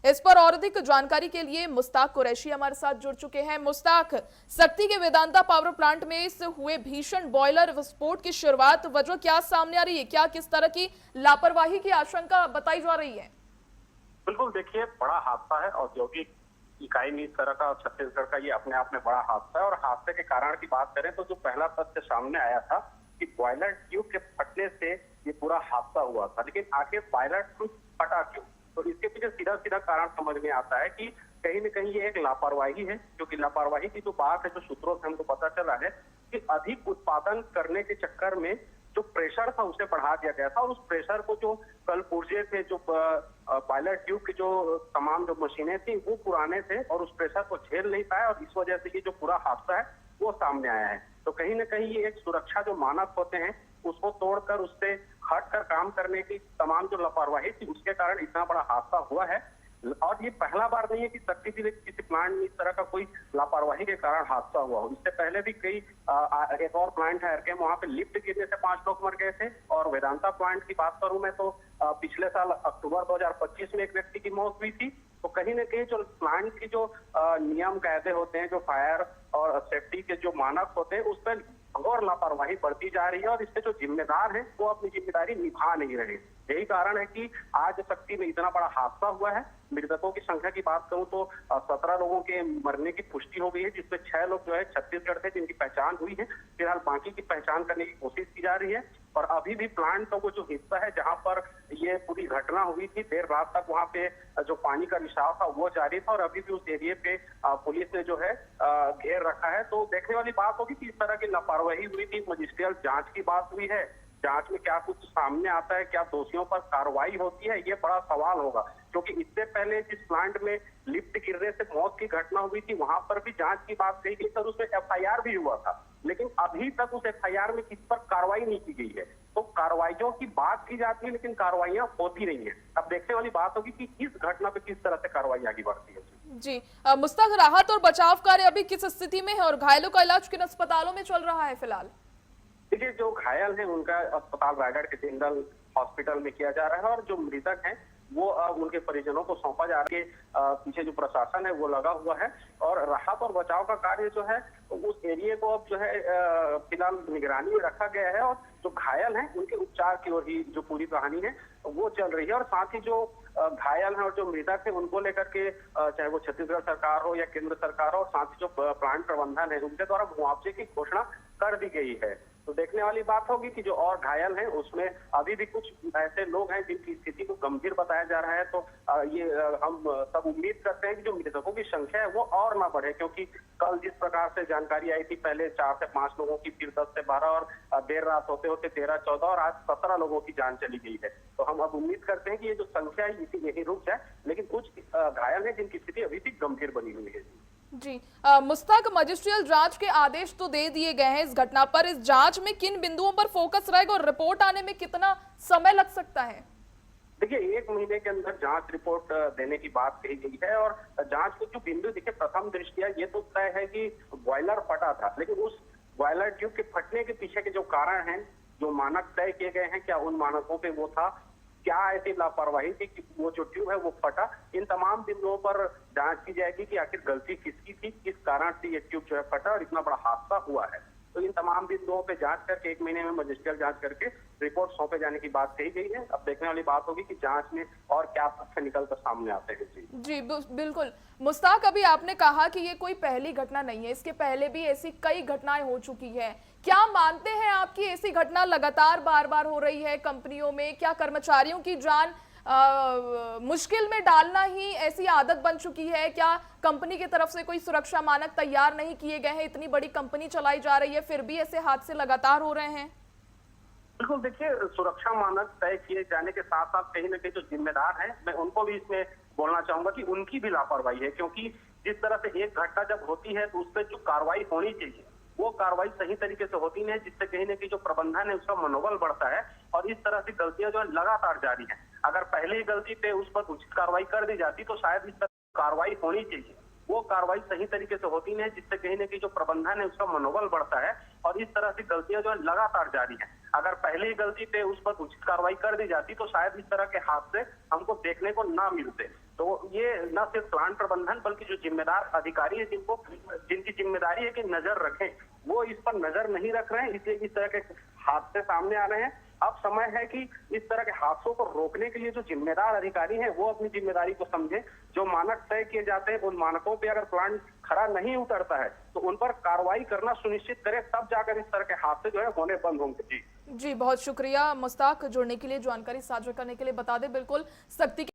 इस पर और अधिक जानकारी के लिए मुस्ताक कुरैशी हमारे साथ जुड़ चुके हैं। मुस्ताक, शक्ति के वेदांता पावर प्लांट में इस हुए भीषण बॉयलर विस्फोट की शुरुआत वजह क्या सामने आ रही है? क्या किस तरह की लापरवाही की आशंका बताई जा रही है? बिल्कुल, देखिए, बड़ा हादसा है। औद्योगिक इकाई में इस तरह का छत्तीसगढ़ का ये अपने आप में बड़ा हादसा है। और हादसे के कारण की बात करें तो जो पहला तथ्य सामने आया था कि बॉयलर ट्यूब के फटने से ये पूरा हादसा हुआ था, लेकिन आखिर बॉयलर ट्यूब फटा क्यों? तो इसके पीछे सीधा सीधा कारण समझ में आता है कि कहीं न कहीं ये एक लापरवाही है, क्योंकि लापरवाही की जो बात है, जो सूत्रों से हमको पता चला है कि अधिक उत्पादन करने के चक्कर में जो प्रेशर था उसे बढ़ा दिया गया था। और उस प्रेशर को जो कल पुर्जे थे, जो बॉयलर ट्यूब की जो तमाम जो मशीनें थी वो पुराने थे और उस प्रेशर को झेल नहीं पाए, और इस वजह से ये जो पूरा हादसा है वो सामने आया है। तो कहीं न कहीं ये एक सुरक्षा जो मानक होते हैं उसको तोड़कर, उससे हटकर काम करने की तमाम जो लापरवाही थी उसके कारण इतना बड़ा हादसा हुआ है। और ये पहला बार नहीं है कि शक्ति जिले के किसी प्लांट में इस तरह का कोई लापरवाही के कारण हादसा हुआ हो। इससे पहले भी कई एक और प्लांट है एरकेम, वहां पे लिफ्ट गिरने से 5 लोग मर गए थे। और वेदांता प्लांट की बात करूं मैं तो पिछले साल अक्टूबर 2025 में एक व्यक्ति की मौत हुई थी। तो कहीं न कहीं जो प्लांट की जो नियम कायदे होते हैं, जो फायर और सेफ्टी के जो मानक होते हैं, उस पर और लापरवाही बढ़ती जा रही है। और इससे जो जिम्मेदार हैं वो अपनी जिम्मेदारी निभा नहीं रहे। यही कारण है कि आज शक्ति में इतना बड़ा हादसा हुआ है। मृतकों की संख्या की बात करूं तो 17 लोगों के मरने की पुष्टि हो गई है, जिसमें 6 लोग जो है छत्तीसगढ़ से जिनकी पहचान हुई है। फिलहाल बाकी की पहचान करने की कोशिश की जा रही है। और अभी भी प्लांट का वो जो हिस्सा है जहां पर ये पूरी घटना हुई थी, देर रात तक वहां पे जो पानी का रिसाव था वो जारी था। और अभी भी उस एरिया पे पुलिस ने जो है घेर रखा है। तो देखने वाली बात होगी कि इस तरह की लापरवाही हुई थी। मजिस्ट्रियल जांच की बात हुई है, जांच में क्या कुछ सामने आता है, क्या दोषियों पर कार्रवाई होती है, ये बड़ा सवाल होगा। क्योंकि इससे पहले जिस प्लांट में लिफ्ट गिरने से मौत की घटना हुई थी वहां पर भी जांच की बात कही गई, और उसमें एफआईआर भी हुआ था। लेकिन अभी तक उस एफआईआर में किस पर कार्रवाई नहीं की गई है। तो कार्रवाइयों की बात की जाती है लेकिन कार्रवाइयां होती नहीं है। अब देखने वाली बात होगी कि इस घटना पे किस तरह से कार्रवाई आगे बढ़ती है। जी, मुस्ताक, राहत और बचाव कार्य अभी किस स्थिति में है और घायलों का इलाज किन अस्पतालों में चल रहा है फिलहाल? देखिए, जो घायल हैं उनका अस्पताल रायगढ़ के जिंदल हॉस्पिटल में किया जा रहा है। और जो मृतक हैं वो उनके परिजनों को सौंपा जा रहा है। पीछे जो प्रशासन है वो लगा हुआ है। और राहत और बचाव का कार्य जो है उस एरिया को अब जो है फिलहाल निगरानी में रखा गया है। और जो घायल हैं उनके उपचार की ओर ही जो पूरी कहानी है वो चल रही है। और साथ ही जो घायल हैं और जो मृतक है उनको लेकर के चाहे वो छत्तीसगढ़ सरकार हो या केंद्र सरकार हो, और साथ ही जो प्लांट प्रबंधन है उनके द्वारा मुआवजे की घोषणा कर दी गई है। तो देखने वाली बात होगी कि जो और घायल हैं उसमें अभी भी कुछ ऐसे लोग हैं जिनकी स्थिति को गंभीर बताया जा रहा है। तो हम सब उम्मीद करते हैं कि जो मृतकों की संख्या है वो और ना बढ़े, क्योंकि कल जिस प्रकार से जानकारी आई थी, पहले 4 से 5 लोगों की, फिर 10 से 12, और देर रात होते होते 13-14, और आज 17 लोगों की जान चली गई है। तो हम अब उम्मीद करते हैं कि ये जो संख्या है इसी यही रुक जाए, लेकिन कुछ घायल है जिनकी स्थिति अभी भी गंभीर बनी हुई है। जी, मुस्ताक, मजिस्ट्रियल जांच के आदेश तो दे दिए गए हैं इस घटना पर। इस जांच में किन बिंदुओं पर फोकस रहेगा और रिपोर्ट आने में कितना समय लग सकता है? देखिए, 1 महीने के अंदर जांच रिपोर्ट देने की बात कही गई है। और जांच के जो बिंदु, देखिए, प्रथम दृष्टया ये तो तय है कि बॉयलर फटा था, लेकिन उस बॉयलर ट्यूब के फटने के पीछे के जो कारण हैं, जो मानक तय किए गए हैं, क्या उन मानकों पे वो था, क्या ऐसी लापरवाही थी कि वो जो ट्यूब है वो फटा, इन तमाम बिंदुओं पर जांच की जाएगी कि आखिर गलती किसकी थी, किस कारण से ये ट्यूब जो है फटा और इतना बड़ा हादसा हुआ है। तो इन तमाम बिंदुओं पे जांच करके 1 महीने में मजिस्ट्रियल जांच करके रिपोर्ट सौंपे जाने की बात कही गई है। अब देखने वाली बात होगी कि जांच में और क्या तथ्य निकल कर सामने आते हैं। जी, बिल्कुल। मुस्ताक, अभी आपने कहा कि ये कोई पहली घटना नहीं है, इसके पहले भी ऐसी कई घटनाएं हो चुकी है। क्या मानते हैं आप कि ऐसी घटना लगातार बार बार हो रही है कंपनियों में? क्या कर्मचारियों की जान मुश्किल में डालना ही ऐसी आदत बन चुकी है? क्या कंपनी की तरफ से कोई सुरक्षा मानक तैयार नहीं किए गए हैं? इतनी बड़ी कंपनी चलाई जा रही है, फिर भी ऐसे हादसे लगातार हो रहे हैं। बिल्कुल, देखिए, सुरक्षा मानक तय किए जाने के साथ साथ कहीं न कहीं जो जिम्मेदार हैं, मैं उनको भी इसमें बोलना चाहूंगा कि उनकी भी लापरवाही है। क्योंकि जिस तरह से एक घटना जब होती है तो उस पर जो कार्रवाई होनी चाहिए वो कार्रवाई सही तरीके से होती नहीं है, जिससे कहीं न कहीं जो प्रबंधन है उसका मनोबल बढ़ता है। और इस तरह की गलतियां जो है लगातार जारी है। अगर पहले ही गलती पे उस पर उचित कार्रवाई कर दी जाती तो शायद इस तरह की कार्रवाई होनी चाहिए, वो कार्रवाई सही तरीके से होती नहीं है, जिससे कहीं न कहीं जो प्रबंधन है उसका मनोबल बढ़ता है। और इस तरह की गलतियां जो है लगातार जारी है। अगर पहले ही गलती पे उस पर उचित कार्रवाई कर दी जाती तो शायद इस तरह के हादसे हमको देखने को ना मिलते। तो ये न सिर्फ प्लांट प्रबंधन बल्कि जो जिम्मेदार अधिकारी है जिनकी जिम्मेदारी है कि नजर रखें, वो इस पर नजर नहीं रख रहे हैं, इसलिए इस तरह के हादसे सामने आ रहे हैं। अब समय है कि इस तरह के हादसों को रोकने के लिए जो जिम्मेदार अधिकारी हैं वो अपनी जिम्मेदारी को समझें। जो मानक तय किए जाते हैं उन मानकों पे अगर प्लांट खरा नहीं उतरता है तो उन पर कार्रवाई करना सुनिश्चित करें, तब जाकर इस तरह के हादसे जो है होने बंद होंगे। जी जी, बहुत शुक्रिया मुस्ताक, जुड़ने के लिए, जानकारी साझा करने के लिए। बता दें, बिल्कुल सख्ती